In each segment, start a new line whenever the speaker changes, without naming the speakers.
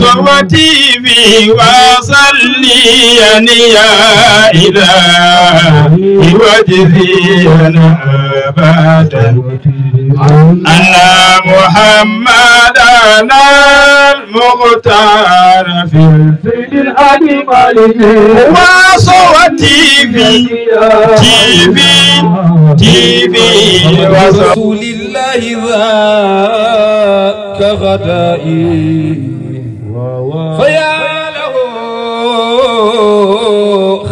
صوتي بي وصليا يا إلهي وجزينا أبدا أن محمدنا المختار في الفيل الأديم وصوتي بي تيبي
رسول الله ذاك غدائي فيا له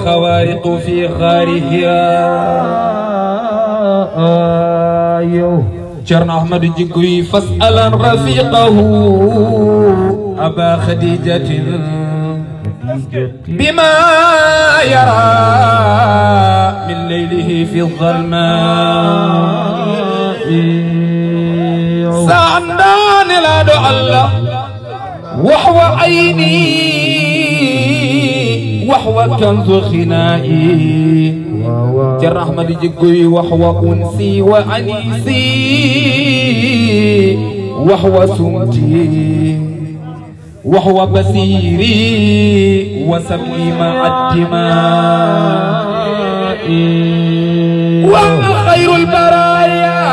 خوارق في غارها جرنا أحمد الجكوي فاسألا رفيقه أبا خديجة بما يرى من ليله في الظلماء سعدان لا دع الله وحو عيني وحو كنز خنائي جر أحمد جقوي وحو أنسي وأنيسي وحو سمتي وهو بصيري وسمي مع الدماء وهو خير البرايا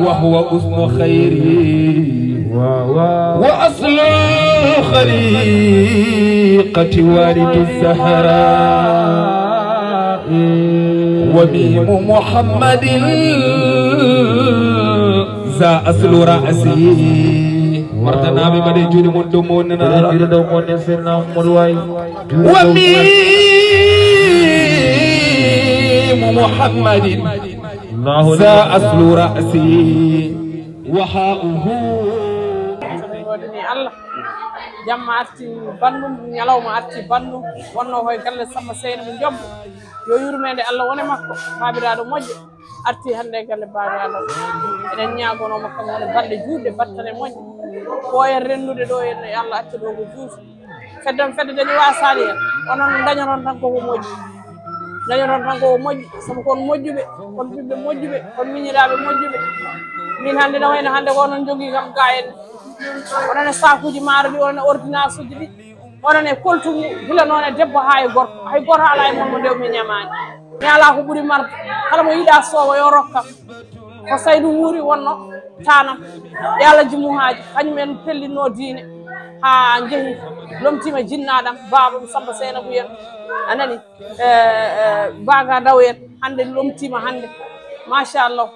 وهو أذن خيري وأصل الخليقة والد الزهراء وميم محمد ذا أصل رأسي مرتنا بمدي جودي من دومون نانا جودي دومون سيرنا مدواي وميم محمد ذا أصل رأسي وحاؤه
الله jamma arti bandum nyalawma arti bandum wonno hoy galle sama seyna min jom yo yurmede Allah wone makko babiraado mojjo arti hande galle babiraado enen nyaagono makko woni balde juude battane mojjo ko en rennude do en Allah acca do ko juus feddam fedde dañi wasali en onon dañonon tan ko mojjo dañonon tan ko mojjo sama kon mojjube kon bibbe mojjube kon miñiraabe mojjube min hande na wayno hande wonon jogi kam gaen onone sakuji maaro ɗi onone ordonnance uji ɗi onone koltugu gila noon e debbo ha e gorko hay goto ala e mon mo ndew mi ñamani mi ala ko ɓuuri marde kala mo yiiɗa soowa yo rokkam ko Saydou wuuri wonno tanam e Allah jumuhaji kañum en pellinno diine ha jeehi lomtima jinnaɗam baba Samba Seynabou en anani baga daw en hande lomtima hande machallah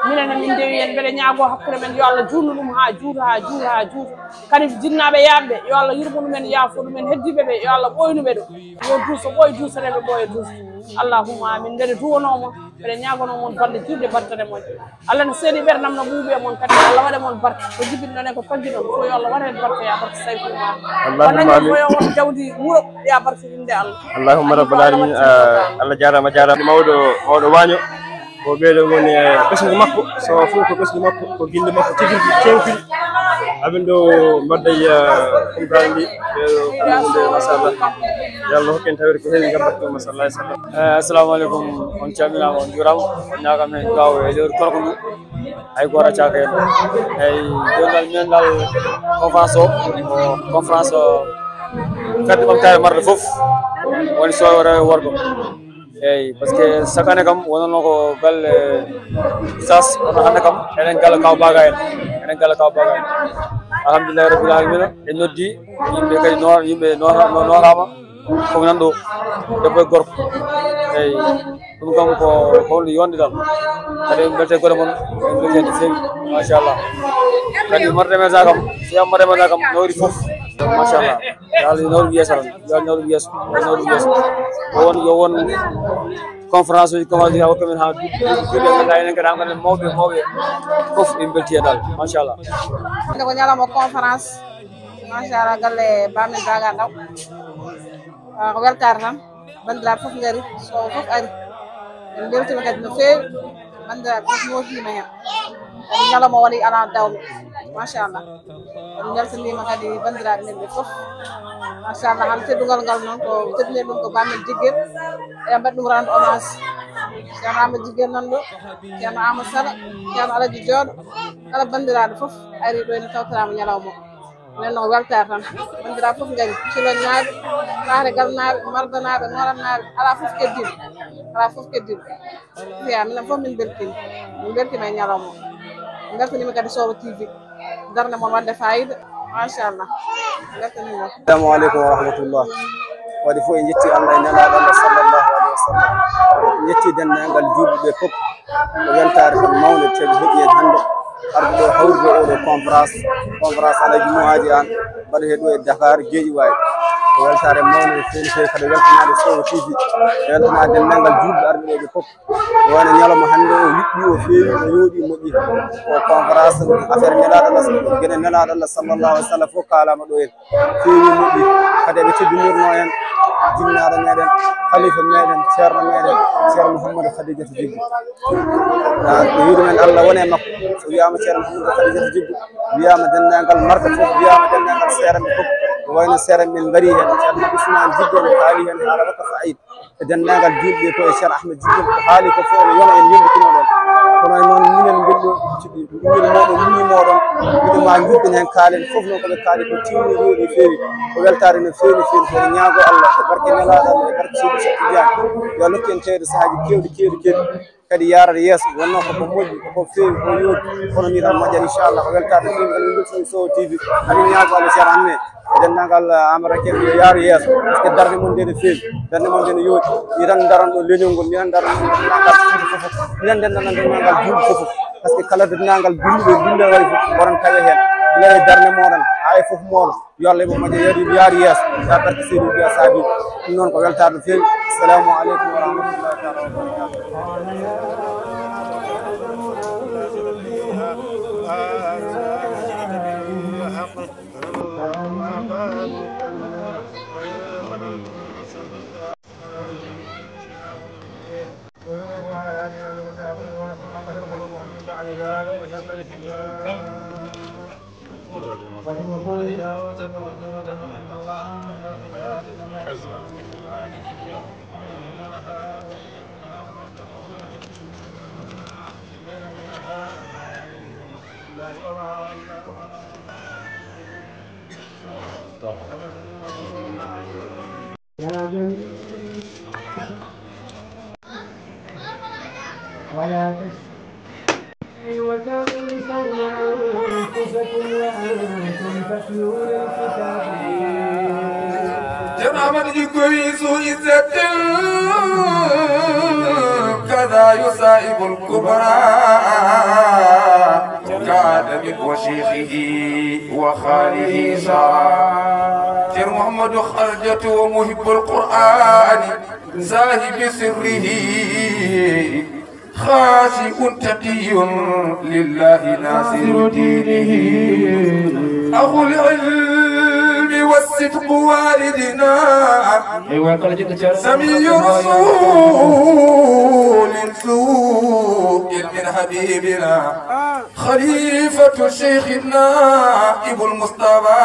minen min dewi en beɗe ñaago hakkude men yo Allah juutnu ɗum ha juuta ha juuta ha juuta kadi jinnaɓe yamɓe yo Allah yurmo ɗumen yaafo ɗumen heddiɓe ɓe yo Allah ɓoynuɓe ɗum yo duuso ɓoye duusaneɓe ɓoye duusa allahumma amin mbeɗe duwonomon mbeɗe ñagonomon balɗe juutɗe battane moon Allah no seeɗi ɓerdam no ɓuuɓi e moon kadi Allah waɗe moon barke ko jibinɗon e ko tagguiɗon fo yo Allah waɗe hen barke ya barke sayfuma onañi foyo won jawdi wuuro ya barke inde Allah
allahumma rabbal alamin Allah jarama mawɗo waño ko ɓeeɗo woni e ɓesgu makko so fof ko ɓesgu makko ko gille makko tigui kewkiri aɓen ɗo mbadday kumtani ndi ɓeɗo machallah yo Allah hokken tawede ko heewi gam batte machallah sallam assalamu aleykum on calminama on juurama on ñagam hen gaw e lewru korko ndu hay goto accaka hen eyyi joni dal minen dal conférence o ko conférence fedde ɓamtare marde foof woni sowore worgo eyyi par ce que chaque année kam wonno ko galle sas ono hande kam enen galle kaw baga en alhamdulillahi rabbil alamin en noddi yimɓe kadi yimɓe norama komi nan ɗo debbo e gorko eyyi ɗum kam ko wonde yonde dal kadi en belte goɗe moon en belte no fewi machallah kadi mardemésa kam so yam mardemésa kam nawri foof machallah yo Allah nawru yeeso tan yo Allah nawru yeeso yo won conférence uji commencé hokka men ha duuɓi ganduɗa enen kadi hankkadi mawɓe foof en belti e dal machallah
ande ko ñalawma conférence machallah galle bamen Daga Ndaw ko weltare tan bandiraɓe foof gari sowo foof ari en beltima kadi no fewi bandiraɓe foof moofima hen kadi ñalawma waɗi ala dawme machallah en beltanima kadi bandiraɓe men ɓe foof machallah han teddugal ngal noon ko teddine ɗum ko bamen Jigguel eɗen mbaɗi ɗum rende hommage ceerno Amadou Jigguel nan ɗo ceerno Amadou Sala ceerno Alaji Jooɗo kala bandiraɗo foof ari ɗo ene tawtorama ñalawma nen no weltare tan bandira fof ngari cilonnaɓe fahre galnaɓe mardanaɓe norannaɓe ala fof keddiɗo fiya minen fof min beltima e ñalawma min beltanima kadi Sowo TV darde moon wadde fayida machallah beltanima.
Assalamu aleykum wa rahmatullah. Waɗi fof en jetti Allah e nelaɗo Allah sallllahu alayhi wa sallam jetti dendagal juuɓe ɓe fof ko weltare tan mawde teɓe heeɓi hen hannde arde ɗo hawrude oɗo conférence alaji muhaji an mbaɗete ɗo e Dakar Guédiawaye ko weltare mawde no feewi feewi kadi weltanade Sowo TV weltanade dendagal juuɓe arde ɗo ɓe fof wone ñalawma hannde o yuɓɓi o feewi o yooɗi moƴƴi o conférence affaire nelaɗo Allah gueɗe nelaɗo Allah sallllahu alih w sallam fof kalama ɗo en feewi moƴƴi kadi eɓe teddinirno en jinnaɗo meɗen khalifa meɗen ceerno meɗen ceerno Mouhamadou Khadijatu Djigui yiɗumen Allah wone makko so wiyama ceerno Mouhamadou Khadijatu Djigui wiyama dendagal marka fof wiyama dendagal seeranɓe fof ko wayno seeranɓe men gaari hen ceerno Ousmane Djigui ne kaali hen haala wakka fayid e dendagal julɓe ko e ceerno Ahmed Djigui ko haali ko fof ne yona en yimɓitinoɗon kono noon minen mbilɗo ɓinguel moɗon muñimoɗon wiɗoma juɓɓin hen kaalen fof noon koɓe kaali ko timmi yooɗi feewi ko weltare no feewi kono ñaago Allah e barke nelaɗo Allah e barke Seydi Cheikh Tidiane yo nokku en tewde saahaji kewɗi kadi yarata yeeso wonno koko moƴƴi koko feewi ko yooɗi kono ni tan moƴƴat inchallah ko weltare no feewi kadi min beltani Sowo TV hadi ñaago Allah ceerno hamme e dendagal Amara Kane yo yaaru yeeso par ce que darde mon nde no feewi darde mon nde no yooɗi ni tan daran ɗo leñol ngol ni tan daran dendagal suudu fofof minen dendagal dendagal juuɗe fofof par ce que kala dendagal binduɓe binde waɗi fof woron tawe hen gila e darde moɗon ha e fof moɗon yo Allah mo moƴƴa yaaru yeeso ya barke Seydou Biya Sabi ɗum noon ko weltare no feewi. Assalamu aleykum wa rahmatullahi taala wa
جناب الجكويس إزة كذا يصائب الكبرى كآدم وشيخه وخاله سارا سير محمد خرجة ومحب القرآن زاهب سره خاشع تقي لله ناصر دينه أخو العلم والصدق والدنا سمي رسول سوء من حبيبنا خليفة الشيخ النائب المصطفى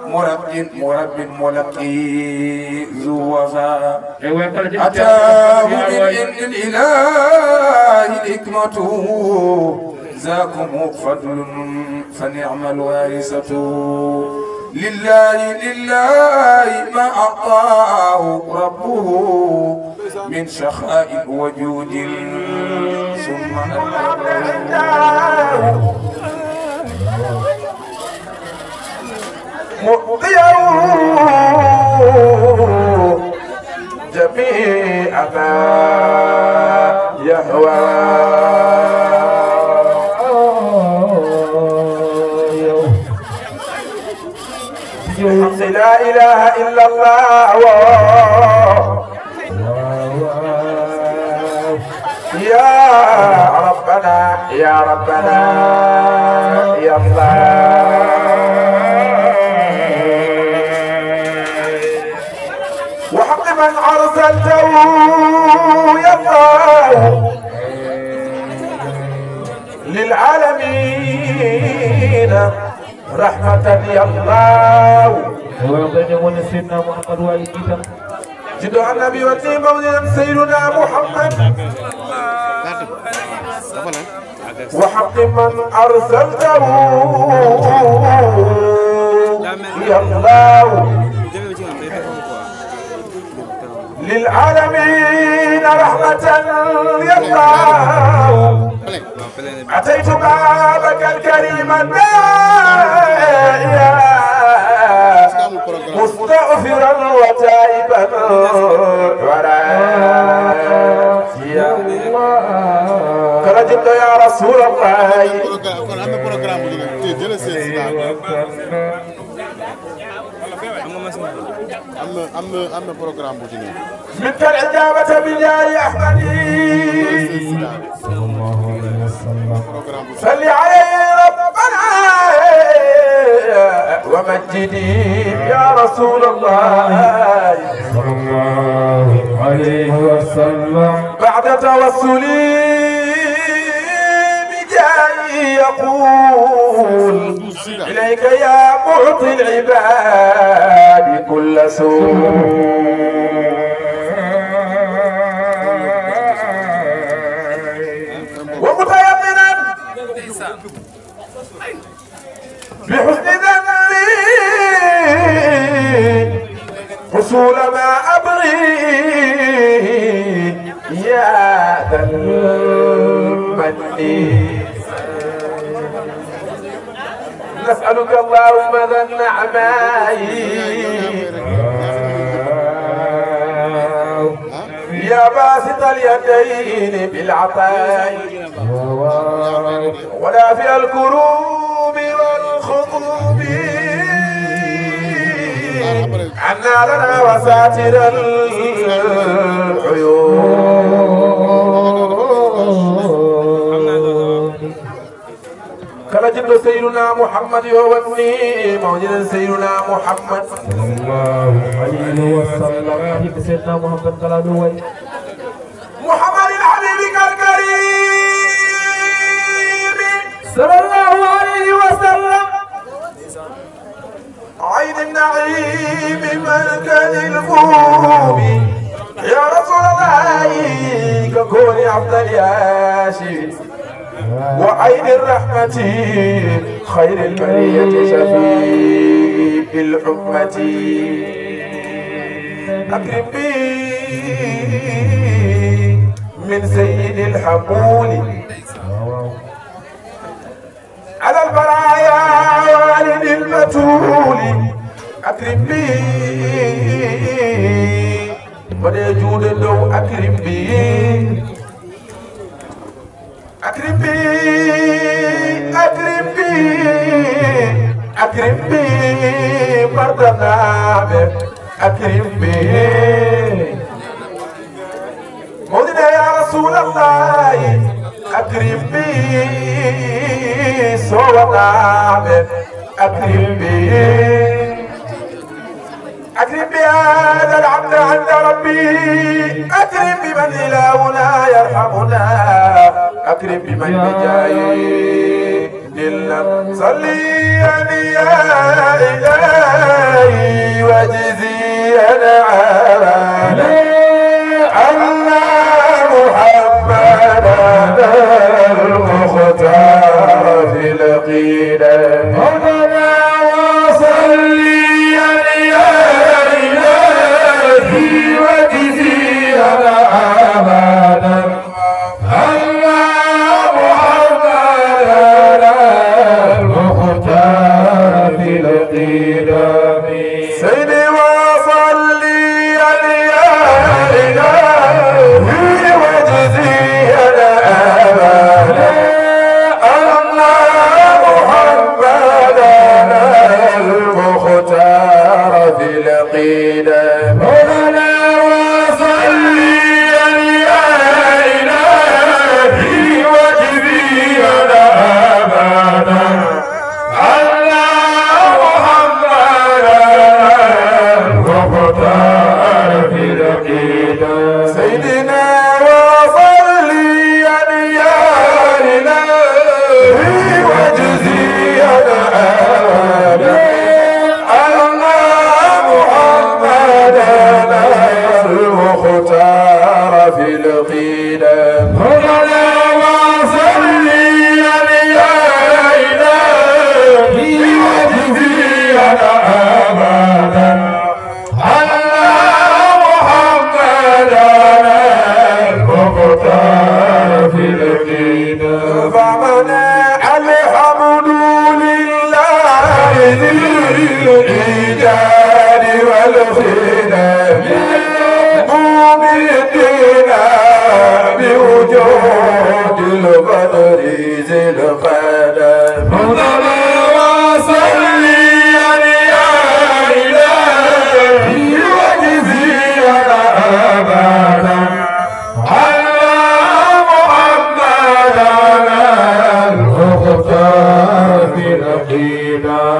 مرب ملقي ذو وفاء أتاه من عند الإله الحكمة ذاكم فضل فنعم الوارثة لله ما أعطاه ربه من شخاء وجود ثم مؤتيه جميع ما يهوى لا إله إلا الله يا ربنا يا ربنا يا الله وحق من أرسلته يا الله للعالمين رحمة يا الله وبين سيدنا محمد وعليكم جدو النبي وتي مولد سيدنا محمد وحق من أرسلته العالمين رحمة يا الله أتيت بابك الكريم الداعيا مستغفرا وتائبا وراجيا فرجبت يا رسول الله
am na programme bu ci ñëw.
منك الإجابة بجاه أحمد صل عليه ربنا ومجدي يا رسول الله صلى الله عليه وسلم بعد توسلي بجاهي يقول إليك يا معطي العباد كل سوء ومتيقنا بحسن ذنبي حصول ما أبغي يا ذا المن نسألك اللهم ذا النعماء يا باسط اليدين بالعطاء ولا في الكروب والخطوب عنا لنا وساتر العيون كلا جبل سيدنا محمد يووني موجود سيدنا محمد صلى الله عليه وسلم سيدنا محمد كلا دوي محمد الحبيب الكريم صلى الله عليه وسلم عين النعيم مركز الفوم يا رسول الله ككون عبد الياسين وعين الرحمة خير البرية شفيع الأمة أكرم بي من سيد الحمول على البرايا والد المتول أكرم بي من يجود له أكرم بي أكرم بي أكرم بي أكرم بي مرضنا أكرم بي مولنا يا رسول الله أكرم بي صورنا أكرم بي أكرم بهذا العبد عند ربي أكرم بمن إلهنا يرحمنا أكرم بمن بجاي إلا صلي يا إلهي وجزينا على أن محمدا المختار في القيلة مولانا وصلي يا إلهي وجزينا أبدا سيدي وصلي يا إلهي وجزينا أبدا أن محمدا المختار في القدم مولانا وصلي يا إلهي وجزينا أبدا أن محمدا مؤمنين بوجود القدر ذي القدر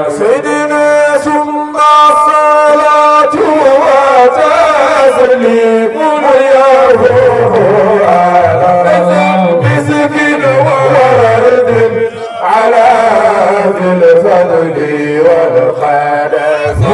سيدنا ثم الصلاة وتسليم يروح على مسك وورد على ذي الفضل والقدس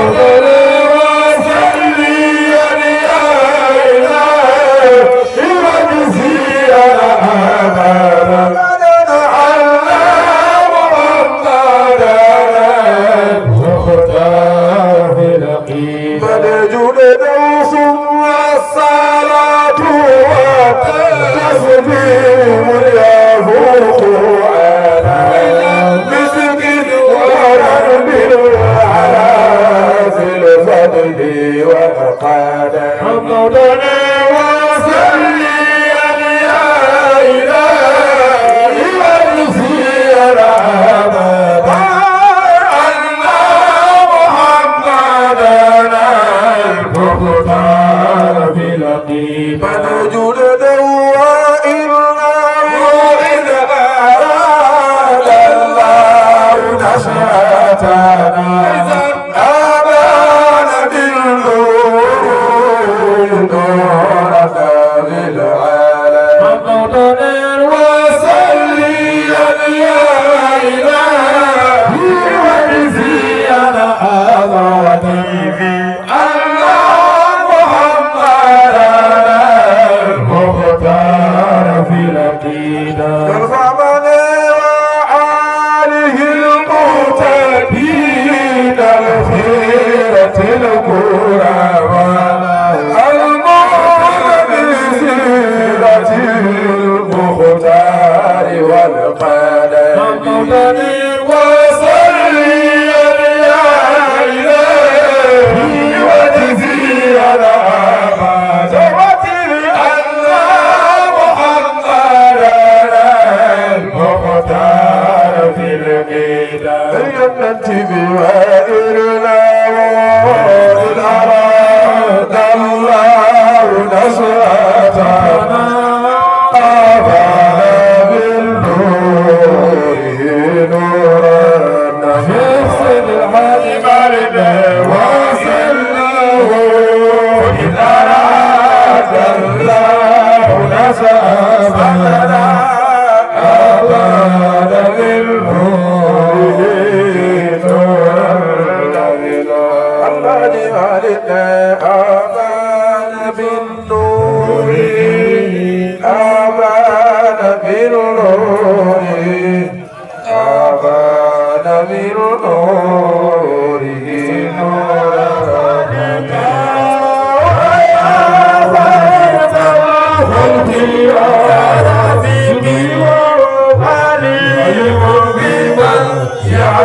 يا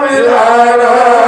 بالعالم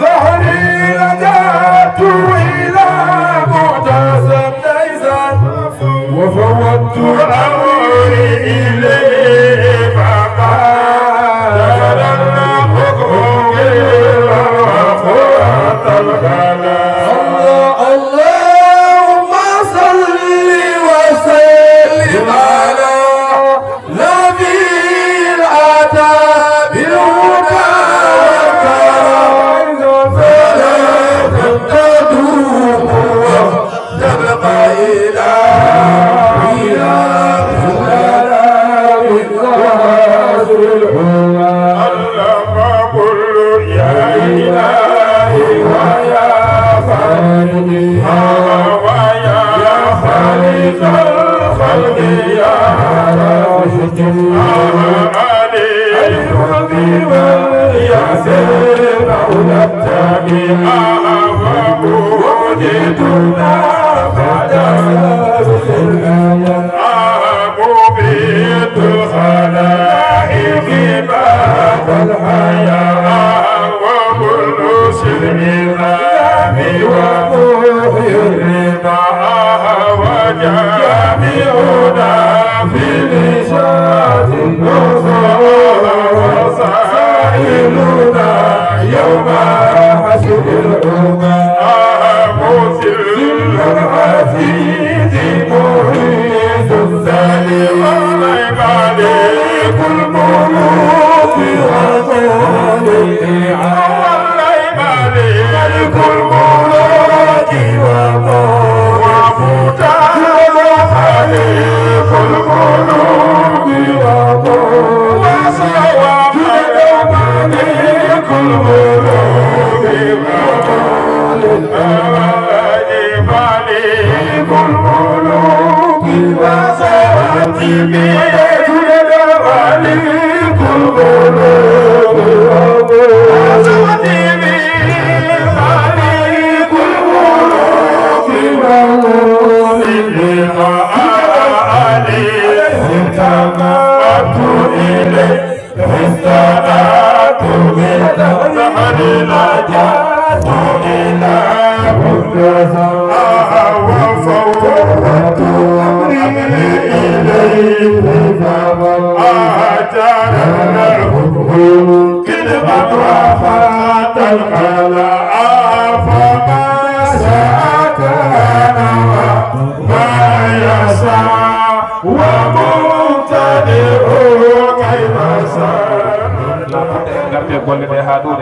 ظهري رجعت إلى معتصم ليسا وفوضت أمري إليه فقال تجدنا حكمك وقوة الغلا اللهم صل وسلم على نبي الأتى بالهدى والكرم فلا تنتدوم وتبقى إلى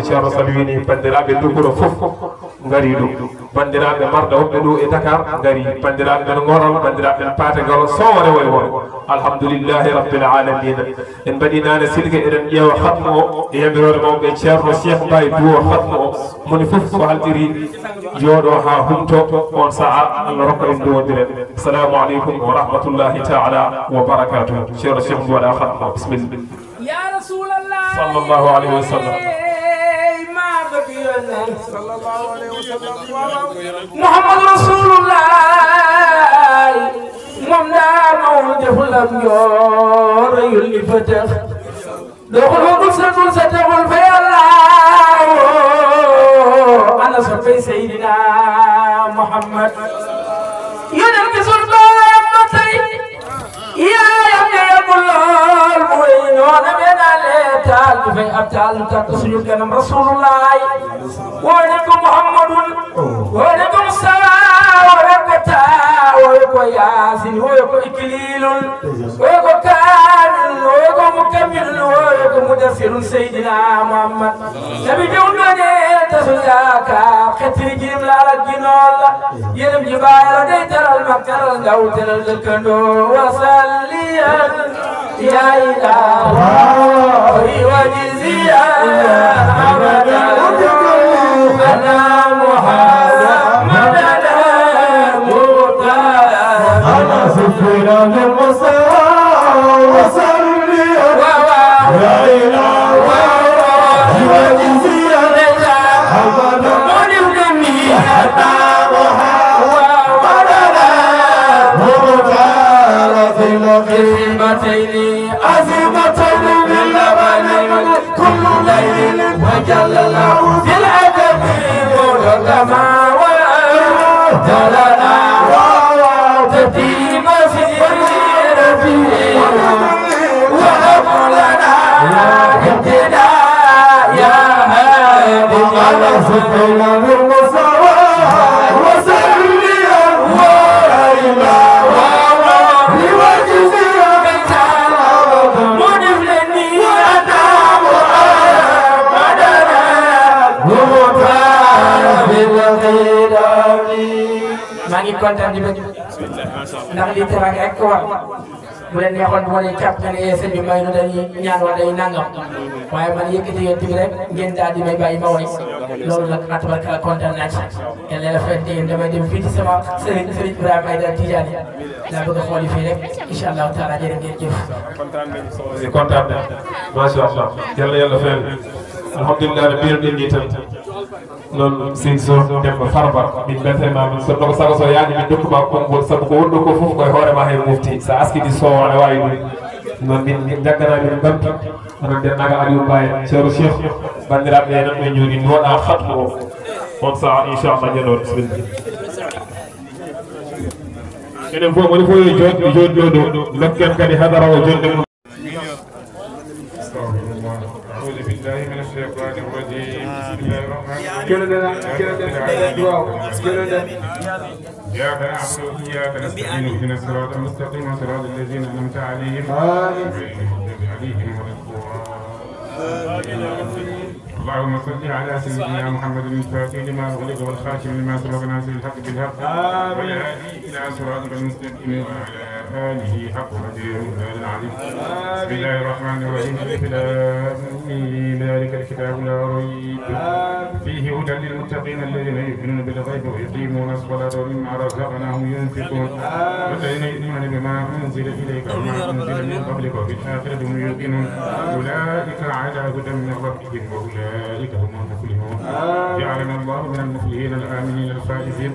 ceerno salmini bandiraɓe Dukkuro fof ngari ɗo bandiraɓe marɗa wonɓe ɗo e Dakar ngari bandiraɓe men Ngorol bandiraɓe men Paate Ngol sowore way won alhamdulillahi rabbil alamina en mbaɗi nane silke eɗen ƴeewa hatmu o e yamirore mawɓe ceerno Cheikh Mbaye duwo hatmu o moni fof so haltiri jooɗo ha humto on saaha Allah rokka en duwodiren assalamu aleykum wa rahmatullahi taala wa barakatuh ceerno Cheikh Mbaye waɗa hatmu o bisimilla
ya rasulallah
sallallahu alayhi wa sallam
محمد رسول الله ممنا مولد فلم يور يلي فتح دخل قصة ستقول في الله أنا صفي سيدنا محمد ينركز الباب مطي يا يقول المعين وانا من الاتال في ابتال تقصير كلام رسول الله وعليكم محمد وعليكم السلام وعليكم التاء وعليكم ياسين وعليكم إكليل وعليكم كامل وعليكم مكمل وعليكم مدثر سيدنا محمد نبي جونني تسلاك خطر جيم لا رجنول يلم جبال ديتر المكر الدوتر الكندو وصليا يا إلهي وجزيا أبدا أنا محمد مختار أنا سفينا من مصر وصلي يا إلهي وجزيا أبدا ونبني حتى عزيمتين من لبن كل ليل وجل الله دلنا وتتيم سيرتي وهب لنا اهتدى يا هادي على سيدنا المصطفى وسلم وإلى maa ngi kontaan di bëgg ndax lii teraanga rek ko war bu leen neexoon bu ma leen càpp nga ne sëñ bi may nu dañuy ñaan wala dañuy nangam waaye man yëkkati yéen tamit rek ngeen daal di may bàyyi ma woy loolu nag atabarkala kontaan naa ci yàlla la fekk yéen damay dem fii ci sama sëriñ Ibrahima Aïdara Tidiane laa bëgg a xooli fii rek incha allahu taala jërë ngeen jëf.
kontaan na macha allah yàlla fayal alhamdulilah biir nit ñi tam noonu si so dem ba farba min beltema min so ɗoko sago so yaani min dokkuma konngol sabu ko wonɗo ko fof koye hoorema he mofti so askidi sowo ne wawi ɗum noon min jaggana min ɓamti onon dennaga aliou mbaye ceero cheikh bandiraɓe nan ɓe joni ndoɗa hatmo o on saha inchallah ñanoon bisimilla enen fof woni fof yo jooɗɗo ɗo lokken kadi hadara o jonde mum أعوذ بالله من الشيطان الرجيم بسم الله الرحمن الرحيم إياك نعبد وإياك نستعين اهدنا الصراط المستقيم صراط الذين أنعمت عليهم غير المغضوب عليهم ولا الضالين اللهم صل على سيدنا محمد الفاتح لما أغلق والخاتم لما سبق ناصر الحق بالحق والهادي إلى صراطك المستقيم وعلى آله حق قدره ومقداره العظيم بسم الله الرحمن الرحيم ذلك الكتاب لا ريب فيه هدى للمتقين الذين يؤمنون بالغيب ويقيمون الصلاة ومما رزقناهم ينفقون والذين يؤمنون بما أنزل إليك وما أنزل من قبلك وبالآخرة هم يوقنون أولئك على هدى من ربهم وأولئك هم المفلحون جعلنا الله من المفلحين الآمنين الفائزين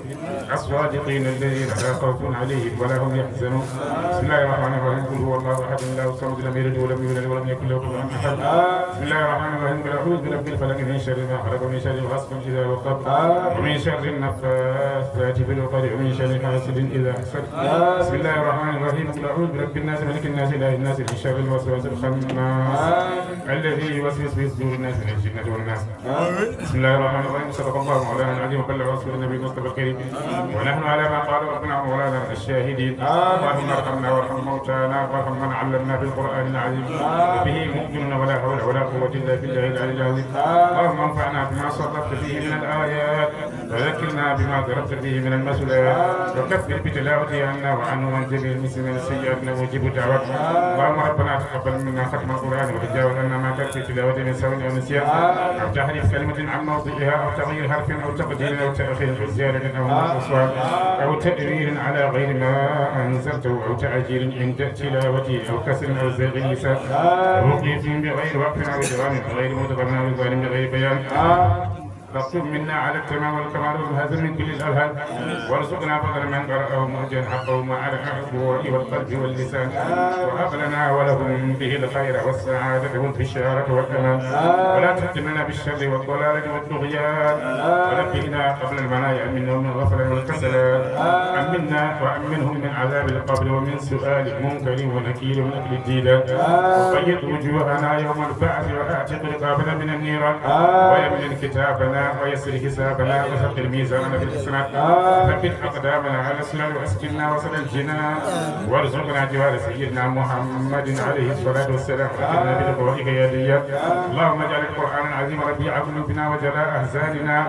الصادقين الذين لا خوف عليهم ولا هم يحزنون بسم الله الرحمن الرحيم قل هو الله أحد الله الصمد لم يلد ولم يولد ولم يكن له كفوا أحد بسم الله الرحمن الرحيم قل أعوذ برب الفلق من شر ما خلق ومن شر غاسق إذا وقب ومن شر النفاثات في العقد ومن شر حاسد إذا حسد بسم الله الرحمن الرحيم قل أعوذ برب الناس ملك الناس إله الناس من شر الوسواس الخناس الذي يوسوس في صدور الناس من الجنة والناس بسم الله الرحمن الرحيم صدق الله مولانا العظيم وبلغ رسول النبي المصطفى الكريم ونحن على ما قال ربنا ومولانا الشاهدين اللهم ارحمنا وارحم موتانا وارحم من علمنا في القرآن العظيم به مؤمنون ولا حول ولا قوة إلا بالله العلي العظيم اللهم انفعنا بما صرفت فيه من الآيات وذكرنا بما ضربت فيه من المسؤولات وكفر بتلاوته عنا وعنه وعن جميع المسلمين السيئات وجب دعوات اللهم ربنا تقبل منا ختم القرآن وتجاوز عنا ما كان في تلاوته من سوء أو نسيان أو تحريف كلمة عن موضعها أو تغيير حرف أو تقدير أو تأخير في زيادة أو نقص أو تأويل على غير ما أنزلته أو تعجيل عند تلاوته أو كسر أو زيغ اللسان أو وقيف بغير وقف أو إدغام بغير مدغم أو ظالم بغير بيان فاكتب منا على التمام والكمال والهدم من كل الألهام وارزقنا فضل من قرأه مهجا حقه مع الأعضاء والقلب واللسان وهب لنا ولهم به الخير والسعادة والبشارة والأمان ولا تختمنا بالشر والضلال والطغيان ونبهنا قبل المنايا منهم من الغفلة والكسلان أمنا وأمنهم من عذاب القبر ومن سؤال منكر ونكير وأكل الديدان وقيد وجوهنا يوم البعث وأعتق رقابنا من النيران ويمن كتابنا ويسر حسابنا وثقل ميزاننا بالحسنات ثبت اقدامنا على السنن واسكننا وسط الجنان وارزقنا جوار سيدنا محمد عليه الصلاه والسلام واكرمنا بلقائك يا ديان اللهم اجعل القران العظيم ربيع قلوبنا وجلاء احزاننا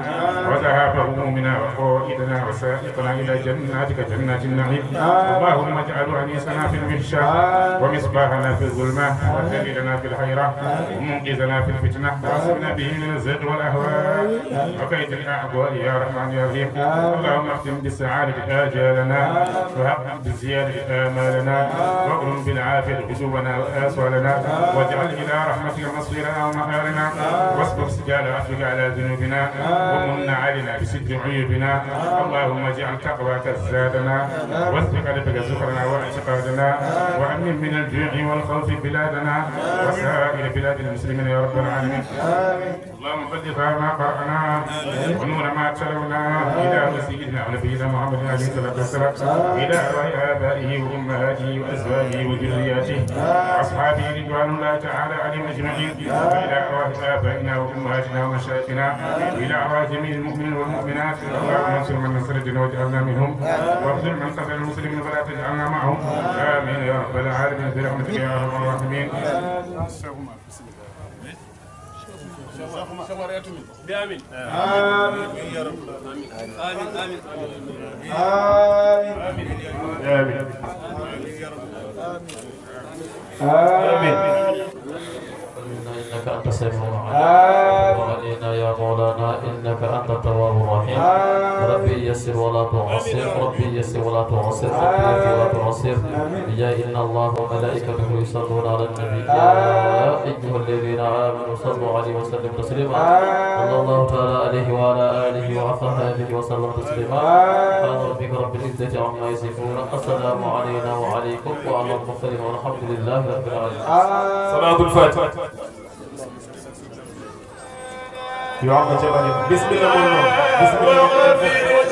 وذهاب همومنا وقائدنا وسائقنا الى جناتك جنات النعيم اللهم اجعل انيسنا في المحشر ومصباحنا في الظلمه ودليلنا في الحيره ومنقذنا في الفتنه واصبنا به من الزيغ والاهواء وكيد الأعداء يا رحمن يا رحيم اللهم اختم بالسعادة آجالنا وحقق بالزيادة آمالنا واغرم بالعافية غدونا وآصالنا واجعل إلى رحمتك مصيرنا ومآلنا واصبر سجال عفوك على ذنوبنا ومن علينا بسد عيوبنا اللهم اجعل تقواك زادنا واثق قلبك زخرنا واعتقادنا وأمن من الجوع والخوف بلادنا وسائر بلاد المسلمين يا رب العالمين اللهم قد ما قرأنا ونور ما تلونا
إلى سيدنا ونبينا محمد عليه الصلاة والسلام إلى أرواح آبائه وأمهاته وأزواجه وذرياته وأصحابه رضوان الله تعالى عليهم أجمعين إلى أرواح آبائنا وأمهاتنا ومشايخنا إلى أرواح جميع المؤمنين والمؤمنات اللهم انصر من نصر الدين واجعلنا منهم واخذل من قتل المسلمين ولا تجعلنا معهم آمين يا رب العالمين برحمتك يا أرحم الراحمين.
آمين
آمين
يا رب آمين آمين
آمين
آمين
آمين
إنك أنت السميع العليم وعلينا يا مولانا إنك أنت التواب الرحيم ربي يسر ولا تعسر ربي يسر ولا تعسر ربي يسر ولا تعسر يا إن الله وملائكته يصلون على النبي يا أيها الذين آمنوا صلوا عليه وسلموا تسليما صلى الله تعالى عليه وعلى آله وصحبه وسلم تسليما سبحان ربك رب العزة عما يصفون السلام علينا وعليكم وعلى المرسلين والحمد لله رب العالمين.
صلاة الفاتحة يا عم جبل بسم الله بسم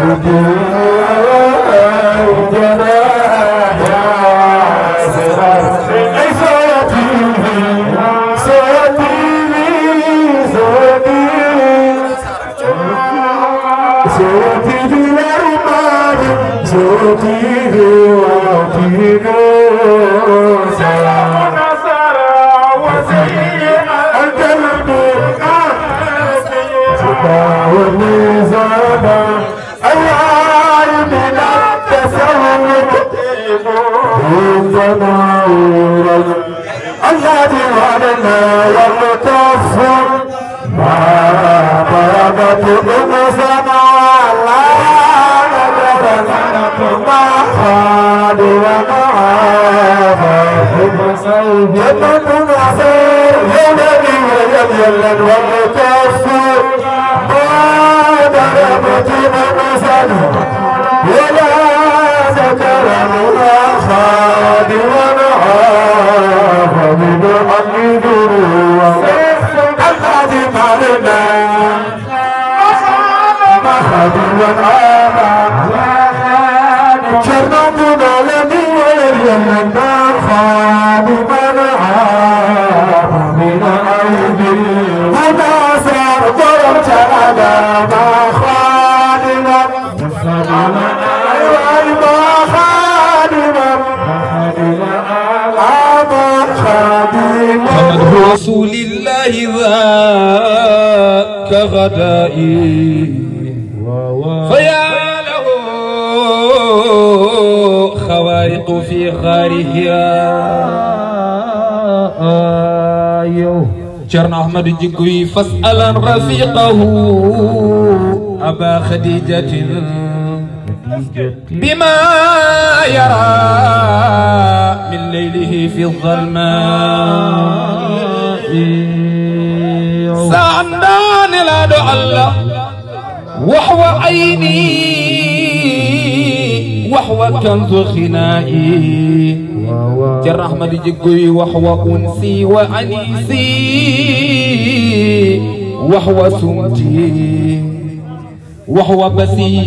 Thank you. رسول الله ذاك غدائي فيا له خوارق في غارها شرنا أحمد الجقوي فاسألا رفيقه أبا خديجة بما يرى من ليله في الظلماء سعدان لا دعا الله وحو عيني وحو كنز خنائي جر أحمد جقوي وحو أنسي وأنيسي وحو سمتي وحو بسي